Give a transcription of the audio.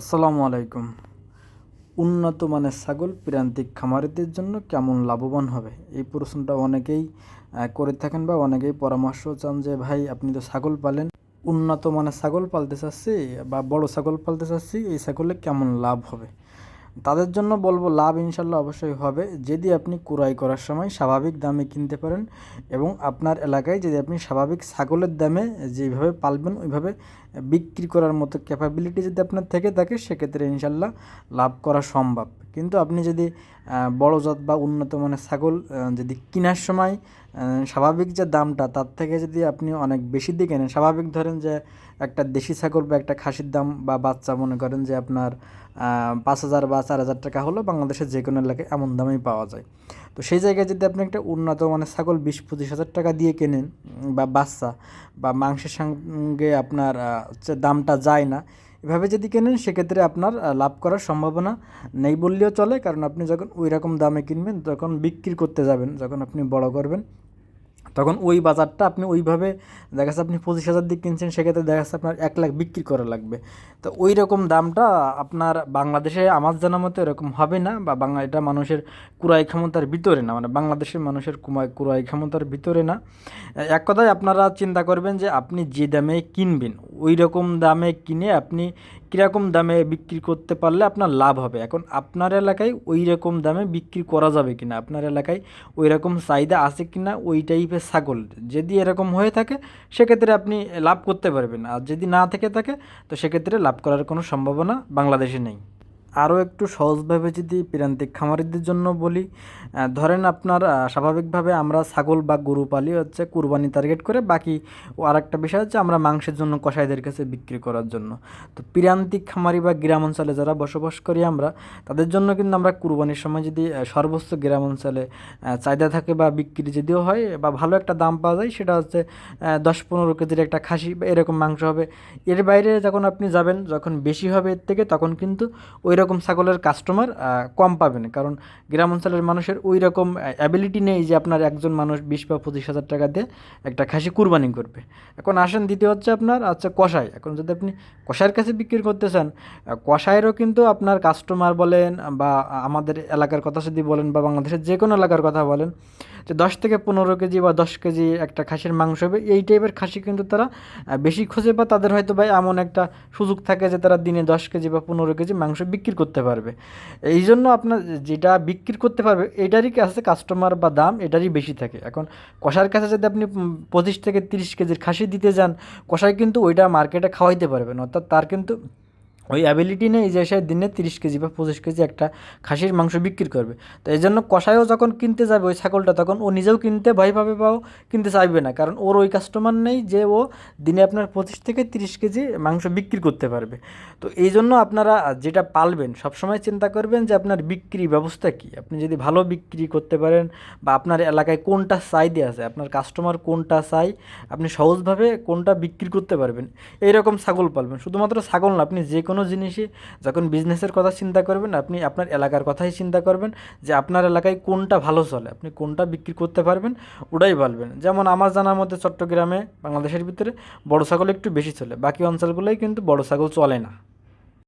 আসসালামু আলাইকুম। উন্নত মানের ছাগল প্রান্তিক খামারিদের জন্য কেমন লাভবান হবে? এই প্রশ্নটা অনেকেই করে থাকেন বা অনেকেই পরামর্শ চান যে ভাই আপনি তো ছাগল পালেন, উন্নত মানের ছাগল পালতে চাচ্ছি বা বড় ছাগল পালতে চাচ্ছি, এই ছাগলে কেমন লাভ হবে? তাদের জন্য বলবো লাভ ইনশাল্লাহ অবশ্যই হবে যদি আপনি ক্রয় করার সময় স্বাভাবিক দামে কিনতে পারেন এবং আপনার এলাকায় যদি আপনি স্বাভাবিক ছাগলের দামে যেভাবে পালবেন ওইভাবে বিক্রি করার মতো ক্যাপাবিলিটি যদি আপনার থেকে থাকে, সেক্ষেত্রে ইনশাল্লাহ লাভ করা সম্ভব। কিন্তু আপনি যদি বড় জাত বা উন্নত মানের ছাগল যদি কেনার সময় স্বাভাবিক যে দামটা তার থেকে যদি আপনি অনেক বেশি দিয়ে কেনেন, স্বাভাবিক ধরেন যে একটা দেশি ছাগল বা একটা খাসির দাম বা বাচ্চা মনে করেন যে আপনার 5,000 বা 4,000 টাকা হলো, বাংলাদেশের যে কোনো এলাকায় এমন দামেই পাওয়া যায়। তো সেই জায়গায় যদি আপনি একটা উন্নত মানের ছাগল 20-25 হাজার টাকা দিয়ে কেনেন বা বাচ্চা বা মাংসের সঙ্গে আপনার হচ্ছে দামটা যায় না, এভাবে যদি কেনেন সেক্ষেত্রে আপনার লাভ করার সম্ভাবনা নেই বললেও চলে। কারণ আপনি যখন ওই রকম দামে কিনবেন, যখন বিক্রি করতে যাবেন, যখন আপনি বড় করবেন, তখন ওই বাজারটা আপনি ওইভাবে দেখা যাচ্ছে আপনি 25,000 দিয়ে কিনছেন, সেক্ষেত্রে দেখা যাচ্ছে আপনার 1 লাখ বিক্রি করা লাগবে। তো ওই রকম দামটা আপনার বাংলাদেশে আমার জানা মতো এরকম হবে না, বা এটা মানুষের ক্রয় ক্ষমতার ভিতরে না, মানে বাংলাদেশের মানুষের ক্রয় ক্ষমতার ভিতরে না। এক কথায় আপনারা চিন্তা করবেন যে আপনি যে দামে কিনবেন ওই রকম দামে কিনে আপনি কীরকম দামে বিক্রি করতে পারলে আপনার লাভ হবে। এখন আপনার এলাকায় ওই রকম দামে বিক্রি করা যাবে কিনা, আপনার এলাকায় ওই রকম চাহিদা আছে কিনা ওই টাইপের ছাগল, যদি এরকম হয়ে থাকে সেক্ষেত্রে আপনি লাভ করতে পারবেন, আর যদি না থেকে থাকে তো সেক্ষেত্রে লাভ করার কোনো সম্ভাবনা বাংলাদেশে নেই। আরও একটু সহজভাবে যদি প্রান্তিক খামারিদের জন্য বলি, ধরেন আপনার স্বাভাবিকভাবে আমরা ছাগল বা গরু পালি হচ্ছে কুরবানি টার্গেট করে, বাকি আরেকটা বিষয় হচ্ছে আমরা মাংসের জন্য কসাইদের কাছে বিক্রি করার জন্য। তো প্রান্তিক খামারি বা গ্রাম অঞ্চলে যারা বসবাস করি আমরা, তাদের জন্য কিন্তু আমরা কুরবানির সময় যদি সর্বোচ্চ গ্রাম অঞ্চলে চাহিদা থাকে বা বিক্রি যদিও হয় বা ভালো একটা দাম পাওয়া যায়, সেটা হচ্ছে 10-15 কেজির একটা খাসি বা এরকম মাংস হবে। এর বাইরে যখন আপনি যাবেন, যখন বেশি হবে এর থেকে, তখন কিন্তু ওই রকম ছাগলের কাস্টমার কম পাবেন। কারণ গ্রাম অঞ্চলের মানুষের ওই রকম অ্যাবিলিটি নেই যে আপনার একজন মানুষ 20 বা 25 হাজার টাকা দিয়ে একটা খাসি কুরবানি করবে। এখন আসেন দ্বিতীয় হচ্ছে আপনার আচ্ছা কসাই। এখন যদি আপনি কসাইয়ের কাছে বিক্রি করতে চান, কসাইয়েরও কিন্তু আপনার কাস্টমার বলেন বা আমাদের এলাকার কথা যদি বলেন বা বাংলাদেশের যে কোনো এলাকার কথা বলেন, যে 10 থেকে 15 কেজি বা 10 কেজি একটা খাসির মাংস হবে, এই টাইপের খাসি কিন্তু তারা বেশি খোঁজে, বা তাদের হয়তো ভাই এমন একটা সুযোগ থাকে যে তারা দিনে 10 কেজি বা 15 কেজি মাংস বিক্রি করতে পারবে। এই জন্য আপনার যেটা বিক্রি করতে পারবে এটারই কাছে কাস্টমার বা দাম এটারই বেশি থাকে। এখন কষার কাছে যদি আপনি 25 থেকে 30 কেজির খাসি দিতে যান, কষাই কিন্তু ওইটা মার্কেটে খাওয়াইতে পারবেন, অর্থাৎ তার কিন্তু ওই অ্যাবিলিটি নেই যে সে দিনে 30 কেজি বা 25 কেজি একটা খাসির মাংস বিক্রি করবে। তো এই জন্য কষাইও যখন কিনতে যাবে ওই ছাগলটা, তখন ও নিজেও কিনতে ভয় পাবে বা ও কিনতে চাইবে না, কারণ ওর ওই কাস্টমার নেই যে ও দিনে আপনার 25 থেকে 30 কেজি মাংস বিক্রি করতে পারবে। তো এই জন্য আপনারা যেটা পালবেন সবসময় চিন্তা করবেন যে আপনার বিক্রি ব্যবস্থা কী। আপনি যদি ভালো বিক্রি করতে পারেন বা আপনার এলাকায় কোনটা চাহিদা আছে, আপনার কাস্টমার কোনটা চাই, আপনি সহজভাবে কোনটা বিক্রি করতে পারবেন, এইরকম ছাগল পালবেন। শুধুমাত্র ছাগল না, আপনি যে কোনো জিনিসই যখন বিজনেসের কথা চিন্তা করবেন, আপনি আপনার এলাকার কথাই চিন্তা করবেন যে আপনার এলাকায় কোনটা ভালো চলে, আপনি কোনটা বিক্রি করতে পারবেন ওটাই পালবেন। যেমন আমার জানার মধ্যে চট্টগ্রামে বাংলাদেশের ভিতরে বড় ছাগল একটু বেশি চলে, বাকি অঞ্চলগুলোই কিন্তু বড় ছাগল চলে না।